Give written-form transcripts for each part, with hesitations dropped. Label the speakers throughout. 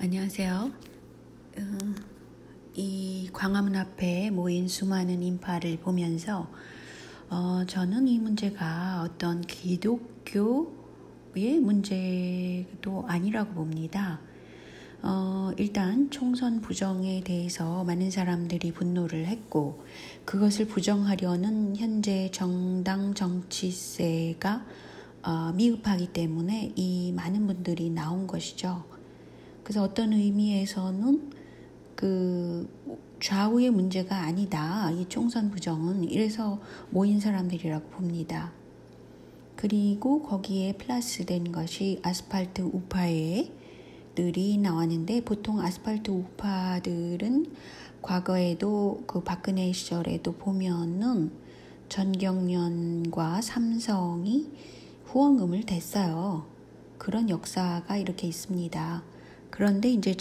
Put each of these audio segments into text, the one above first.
Speaker 1: 안녕하세요. 이 광화문 앞에 모인 수많은 인파를 보면서 저는 이 문제가 어떤 기독교의 문제도 아니라고 봅니다. 일단 총선 부정에 대해서 많은 사람들이 분노를 했고 그것을 부정하려는 현재 정당 정치세가 미흡하기 때문에 이 많은 분들이 나온 것이죠. 그래서 어떤 의미에서는 그 좌우의 문제가 아니다. 이 총선 부정은 이래서 모인 사람들이라고 봅니다. 그리고 거기에 플러스된 것이 아스팔트 우파들이 나왔는데 보통 아스팔트 우파들은 과거에도 그 박근혜 시절에도 보면은 전경련과 삼성이 후원금을 댔어요. 그런 역사가 이렇게 있습니다. 그런데 이제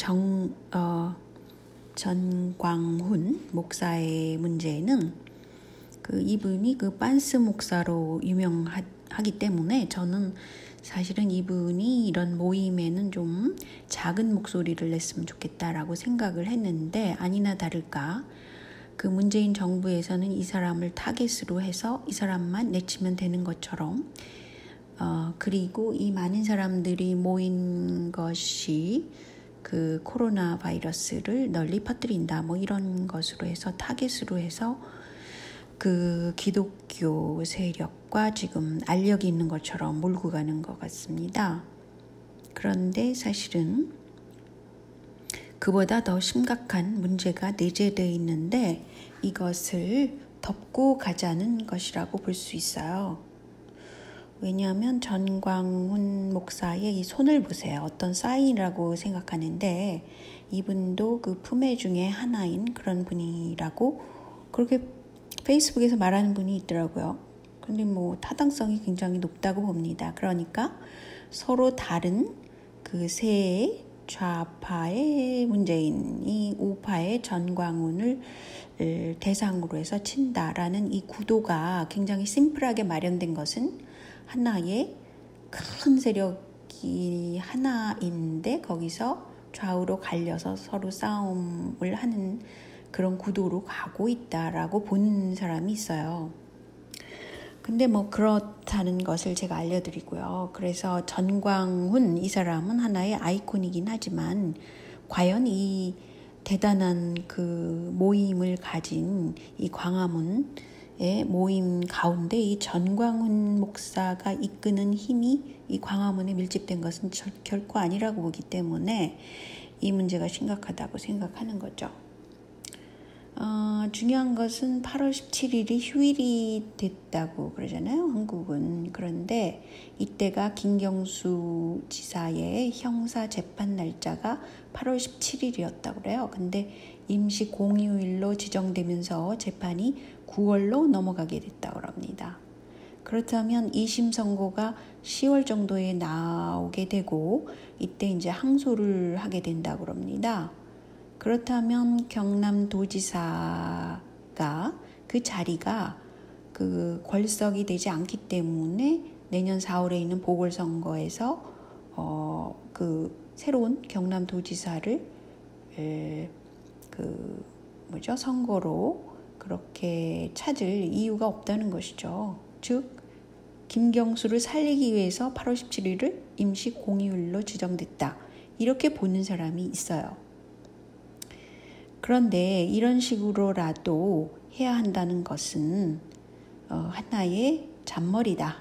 Speaker 1: 전광훈 목사의 문제는 이분이 빤스 목사로 유명하기 때문에 저는 사실은 이분이 이런 모임에는 좀 작은 목소리를 냈으면 좋겠다라고 생각을 했는데 아니나 다를까 그 문재인 정부에서는 이 사람을 타겟으로 해서 이 사람만 내치면 되는 것처럼 그리고 이 많은 사람들이 모인 것이 그 코로나 바이러스를 널리 퍼뜨린다 이런 것으로 해서 타겟으로 해서 그 기독교 세력과 지금 알력이 있는 것처럼 몰고 가는 것 같습니다. 그런데 사실은 그보다 더 심각한 문제가 내재되어 있는데 이것을 덮고 가자는 것이라고 볼 수 있어요. 왜냐하면 전광훈 목사의 이 손을 보세요. 어떤 사인이라고 생각하는데 이분도 그 품에 중에 하나인 그런 분이라고 그렇게 페이스북에서 말하는 분이 있더라고요. 근데 타당성이 굉장히 높다고 봅니다. 그러니까 서로 다른 그 세 좌파의 문재인, 이 우파의 전광훈을 대상으로 해서 친다라는 이 구도가 굉장히 심플하게 마련된 것은 하나의 큰 세력이 하나인데 거기서 좌우로 갈려서 서로 싸움을 하는 그런 구도로 가고 있다라고 보는 사람이 있어요. 근데 그렇다는 것을 제가 알려드리고요. 그래서 전광훈 이 사람은 하나의 아이콘이긴 하지만 과연 이 대단한 그 모임을 가진 이 광화문의 모임 가운데 이 전광훈 목사가 이끄는 힘이 이 광화문에 밀집된 것은 결코 아니라고 보기 때문에 이 문제가 심각하다고 생각하는 거죠. 중요한 것은 8월 17일이 휴일이 됐다고 그러잖아요. 한국은. 그런데 이때가 김경수 지사의 형사 재판 날짜가 8월 17일이었다고 그래요. 근데 임시 공휴일로 지정되면서 재판이 9월로 넘어가게 됐다고 합니다. 그렇다면 2심 선고가 10월 정도에 나오게 되고 이때 이제 항소를 하게 된다고 합니다. 그렇다면 경남도지사가 그 자리가 그 권석이 되지 않기 때문에 내년 4월에 있는 보궐선거에서 그 새로운 경남도지사를 선거로 그렇게 찾을 이유가 없다는 것이죠. 즉 김경수를 살리기 위해서 8월 17일을 임시 공휴일로 지정됐다. 이렇게 보는 사람이 있어요. 그런데 이런 식으로라도 해야 한다는 것은 하나의 잔머리다.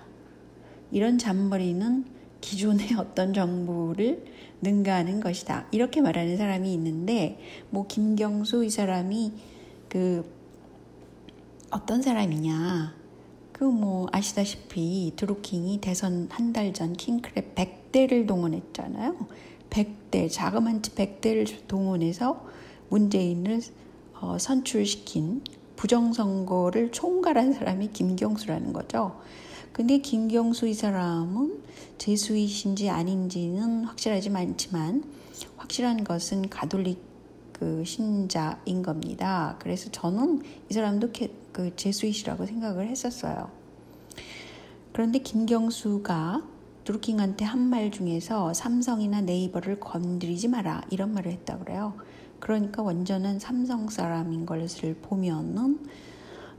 Speaker 1: 이런 잔머리는 기존의 어떤 정부를 능가하는 것이다. 이렇게 말하는 사람이 있는데 김경수 이 사람이 어떤 사람이냐. 아시다시피 드루킹이 대선 한 달 전 킹크랩 100대를 동원했잖아요. 100대, 자그마치 100대를 동원해서 문재인을 선출시킨 부정선거를 총괄한 사람이 김경수라는 거죠. 근데 김경수 이 사람은 제수이신지 아닌지는 확실하지 않지만 확실한 것은 가톨릭 신자인 겁니다. 그래서 저는 이 사람도 제수이시라고 생각을 했었어요. 그런데 김경수가 드루킹한테 한 말 중에서 삼성이나 네이버를 건드리지 마라 이런 말을 했다 그래요. 그러니까 완전한 삼성 사람인 것을 보면은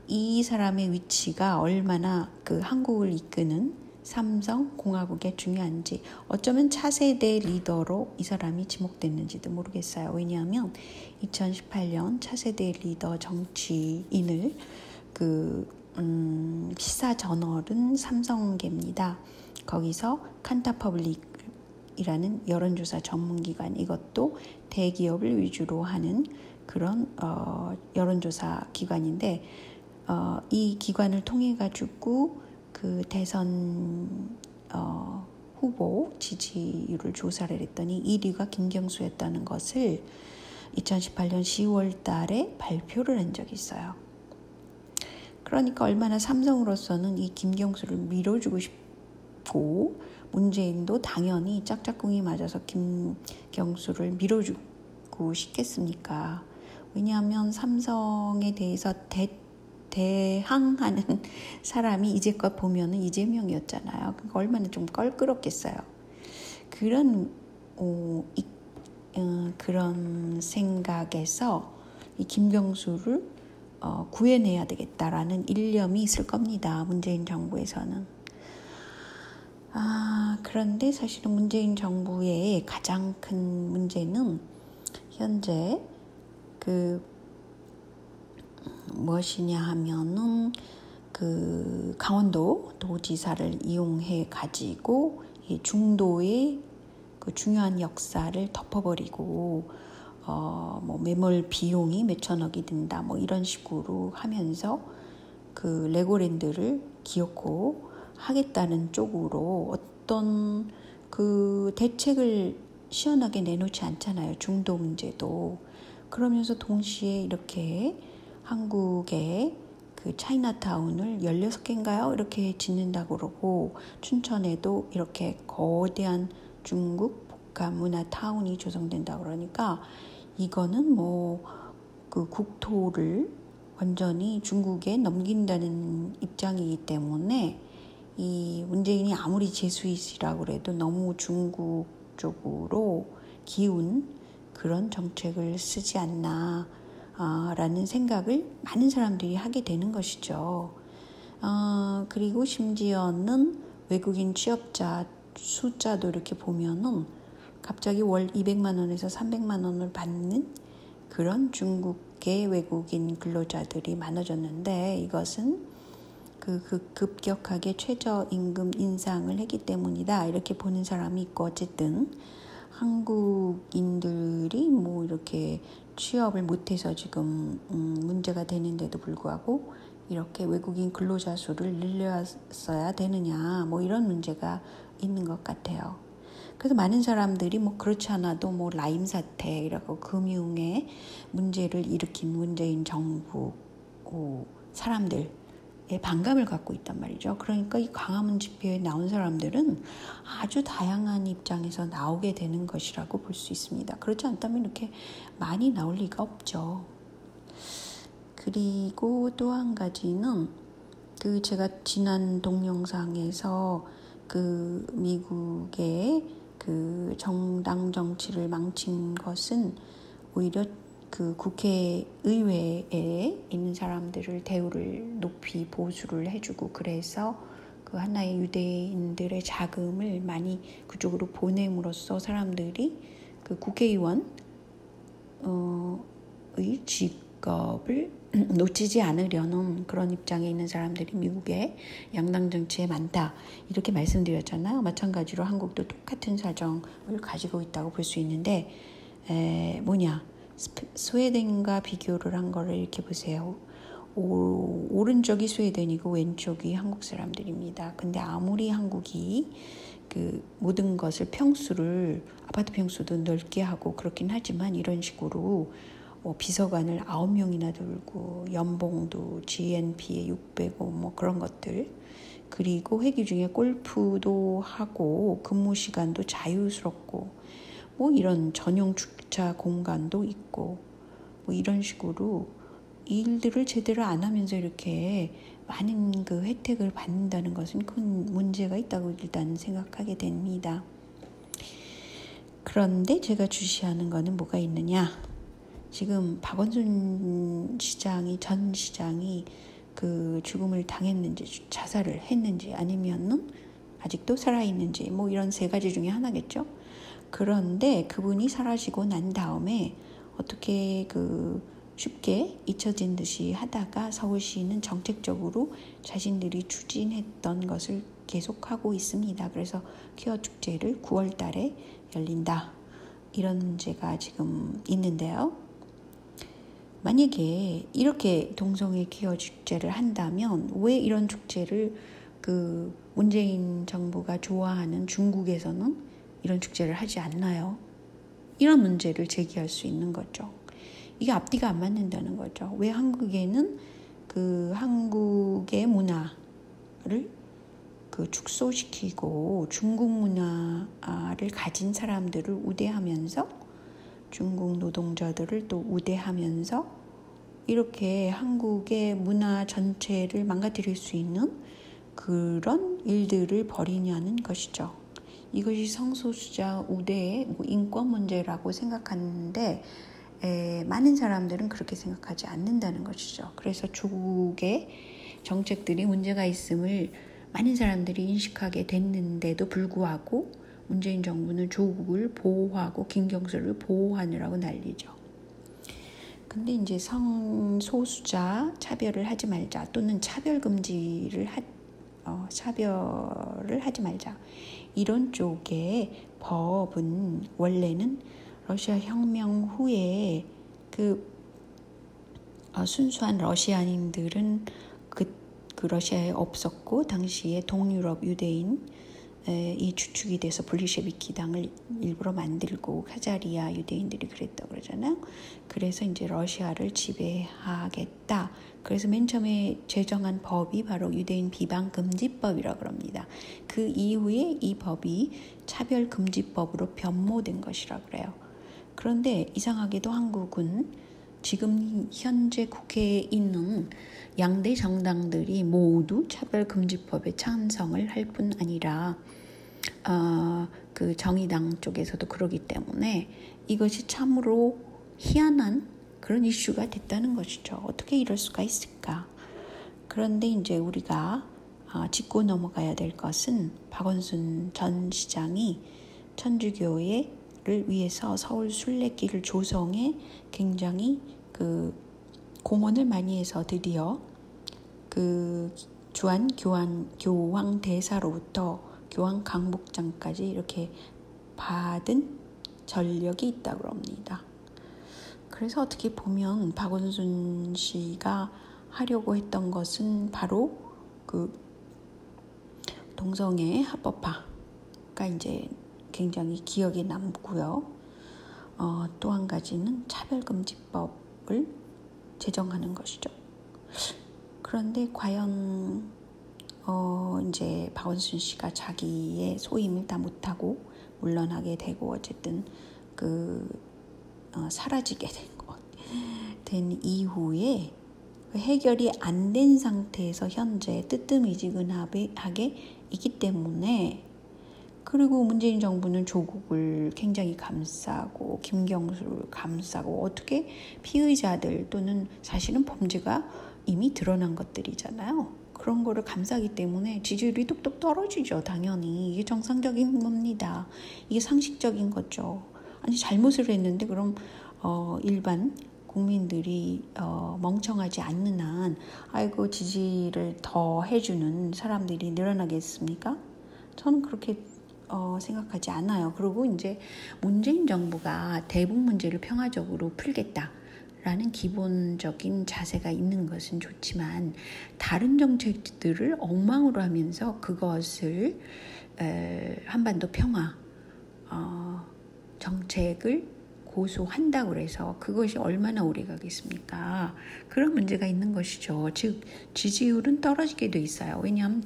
Speaker 1: 이 사람의 위치가 얼마나 그 한국을 이끄는 삼성공화국에 중요한지, 어쩌면 차세대 리더로 이 사람이 지목됐는지도 모르겠어요. 왜냐하면 2018년 차세대 리더 정치인을 시사 저널은 삼성계입니다. 거기서 칸타퍼블릭이라는 여론조사 전문기관, 이것도 대기업을 위주로 하는 그런 여론조사 기관인데, 이 기관을 통해 가지고 그 대선 후보 지지율을 조사를 했더니 1위가 김경수였다는 것을 2018년 10월 달에 발표를 한 적이 있어요. 그러니까 얼마나 삼성으로서는 이 김경수를 밀어주고 싶고, 문재인도 당연히 짝짝꿍이 맞아서 김경수를 밀어주고 싶겠습니까? 왜냐하면 삼성에 대해서 대항하는 사람이 이제껏 보면은 이재명이었잖아요. 그러니까 얼마나 좀 껄끄럽겠어요. 그런 생각에서 이 김경수를 구해내야 되겠다라는 일념이 있을 겁니다. 문재인 정부에서는. 그런데 사실은 문재인 정부의 가장 큰 문제는 현재 무엇이냐 하면은 강원도 도지사를 이용해 가지고 이 중도의 그 중요한 역사를 덮어버리고 매몰 비용이 몇천억이 든다 이런 식으로 하면서 그 레고랜드를 기어코 하겠다는 쪽으로 어떤 그 대책을 시원하게 내놓지 않잖아요. 중도 문제도. 그러면서 동시에 이렇게 한국의 그 차이나타운을 16개인가요? 이렇게 짓는다고 그러고, 춘천에도 이렇게 거대한 중국 복합문화타운이 조성된다고 그러니까, 이거는 그 국토를 완전히 중국에 넘긴다는 입장이기 때문에, 이 문재인이 아무리 제수이시라고 해도 너무 중국 쪽으로 기운 그런 정책을 쓰지 않나 라는 생각을 많은 사람들이 하게 되는 것이죠. 그리고 심지어는 외국인 취업자 숫자도 이렇게 보면은 갑자기 월 200만 원에서 300만 원을 받는 그런 중국계 외국인 근로자들이 많아졌는데, 이것은 그 급격하게 최저임금 인상을 했기 때문이다 이렇게 보는 사람이 있고, 어쨌든 한국인들이 이렇게 취업을 못해서 지금 문제가 되는데도 불구하고 이렇게 외국인 근로자 수를 늘렸어야 되느냐 이런 문제가 있는 것 같아요. 그래서 많은 사람들이 그렇지 않아도 라임 사태라고 금융에 문제를 일으킨 문재인 정부 사람들의 반감을 갖고 있단 말이죠. 그러니까 이 광화문 집회에 나온 사람들은 아주 다양한 입장에서 나오게 되는 것이라고 볼 수 있습니다. 그렇지 않다면 이렇게 많이 나올 리가 없죠. 그리고 또 한 가지는 제가 지난 동영상에서 미국의 정당 정치를 망친 것은 오히려 국회의회에 있는 사람들을 대우를 높이 보수를 해주고, 그래서 하나의 유대인들의 자금을 많이 그쪽으로 보냄으로써 사람들이 국회의원의 직업을 놓치지 않으려는 그런 입장에 있는 사람들이 미국의 양당 정치에 많다 이렇게 말씀드렸잖아요. 마찬가지로 한국도 똑같은 사정을 가지고 있다고 볼 수 있는데, 스웨덴과 비교를 한 거를 이렇게 보세요. 오른쪽이 스웨덴이고 왼쪽이 한국 사람들입니다. 근데 아무리 한국이 모든 것을 아파트 평수도 넓게 하고 그렇긴 하지만, 이런 식으로 비서관을 9명이나 두고 연봉도 GNP에 600억 그런 것들, 그리고 회기 중에 골프도 하고 근무 시간도 자유스럽고 이런 전용 주차 공간도 있고 이런 식으로 일들을 제대로 안 하면서 이렇게 많은 그 혜택을 받는다는 것은 큰 문제가 있다고 일단 생각하게 됩니다. 그런데 제가 주시하는 거는 뭐가 있느냐? 지금 박원순 시장이 전 시장이 그 죽음을 당했는지 자살을 했는지 아니면은 아직도 살아있는지 뭐 이런 세 가지 중에 하나겠죠. 그런데 그분이 사라지고 난 다음에 어떻게 그 쉽게 잊혀진 듯이 하다가 서울시는 정책적으로 자신들이 추진했던 것을 계속하고 있습니다. 그래서 퀴어 축제를 9월 달에 열린다. 이런 문제가 지금 있는데요. 만약에 이렇게 동성애 퀴어 축제를 한다면 왜 이런 축제를 그 문재인 정부가 좋아하는 중국에서는 이런 축제를 하지 않나요? 이런 문제를 제기할 수 있는 거죠. 이게 앞뒤가 안 맞는다는 거죠. 왜 한국에는 그 한국의 문화를 그 축소시키고 중국 문화를 가진 사람들을 우대하면서 중국 노동자들을 또 우대하면서 이렇게 한국의 문화 전체를 망가뜨릴 수 있는 그런 일들을 벌이냐는 것이죠. 이것이 성소수자 우대의 인권 문제라고 생각하는데 많은 사람들은 그렇게 생각하지 않는다는 것이죠. 그래서 조국의 정책들이 문제가 있음을 많은 사람들이 인식하게 됐는데도 불구하고 문재인 정부는 조국을 보호하고 김경수를 보호하느라고 난리죠. 근데 이제 성소수자 차별을 하지 말자 또는 차별금지를 차별을 하지 말자 이런 쪽의 법은 원래는 러시아 혁명 후에 그 순수한 러시아인들은 그 러시아에 없었고 당시에 동유럽 유대인 이 주축이 돼서 볼리셰비키 당을 일부러 만들고 카자리아 유대인들이 그랬다고 그러잖아요. 그래서 이제 러시아를 지배하겠다. 그래서 맨 처음에 제정한 법이 바로 유대인 비방 금지법이라고 합니다. 그 이후에 이 법이 차별 금지법으로 변모된 것이라고 그래요. 그런데 이상하게도 한국은 지금 현재 국회에 있는 양대 정당들이 모두 차별금지법에 찬성을 할 뿐 아니라 그 정의당 쪽에서도 그러기 때문에 이것이 참으로 희한한 그런 이슈가 됐다는 것이죠. 어떻게 이럴 수가 있을까? 그런데 이제 우리가 짚고 넘어가야 될 것은 박원순 전 시장이 천주교회를 위해서 서울 순례길을 조성해 굉장히 그 공헌을 많이 해서 드디어 그 주한 교황 대사로부터 교황 강복장까지 이렇게 받은 전력이 있다고 합니다. 그래서 어떻게 보면 박원순 씨가 하려고 했던 것은 바로 그 동성애 합법화가 이제 굉장히 기억에 남고요. 또 한 가지는 차별금지법을 제정하는 것이죠. 그런데 과연 이제 박원순 씨가 자기의 소임을 다 못하고 물러나게 되고 어쨌든 사라지게 된 이후에 해결이 안 된 상태에서 현재 뜨뜻미지근하게 있기 때문에 그리고 문재인 정부는 조국을 굉장히 감싸고 김경수를 감싸고 어떻게 피의자들 또는 사실은 범죄가 이미 드러난 것들이잖아요. 그런 거를 감싸기 때문에 지지율이 뚝뚝 떨어지죠. 당연히 이게 정상적인 겁니다. 이게 상식적인 거죠. 아니 잘못을 했는데 그럼 일반 국민들이 멍청하지 않는 한 아이고 지지를 더 해주는 사람들이 늘어나겠습니까? 저는 그렇게 생각하지 않아요. 그리고 이제 문재인 정부가 대북 문제를 평화적으로 풀겠다라는 기본적인 자세가 있는 것은 좋지만 다른 정책들을 엉망으로 하면서 그것을 한반도 평화 정책을 고수한다고 해서 그것이 얼마나 오래 가겠습니까? 그런 문제가 있는 것이죠. 즉 지지율은 떨어지게 돼 있어요. 왜냐하면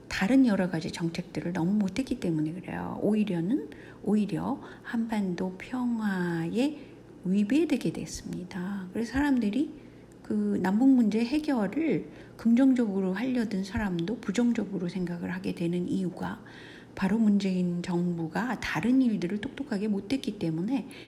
Speaker 1: 다른 여러 가지 정책들을 너무 못했기 때문에 그래요. 오히려 한반도 평화에 위배되게 됐습니다. 그래서 사람들이 그 남북 문제 해결을 긍정적으로 하려던 사람도 부정적으로 생각을 하게 되는 이유가 바로 문재인 정부가 다른 일들을 똑똑하게 못했기 때문에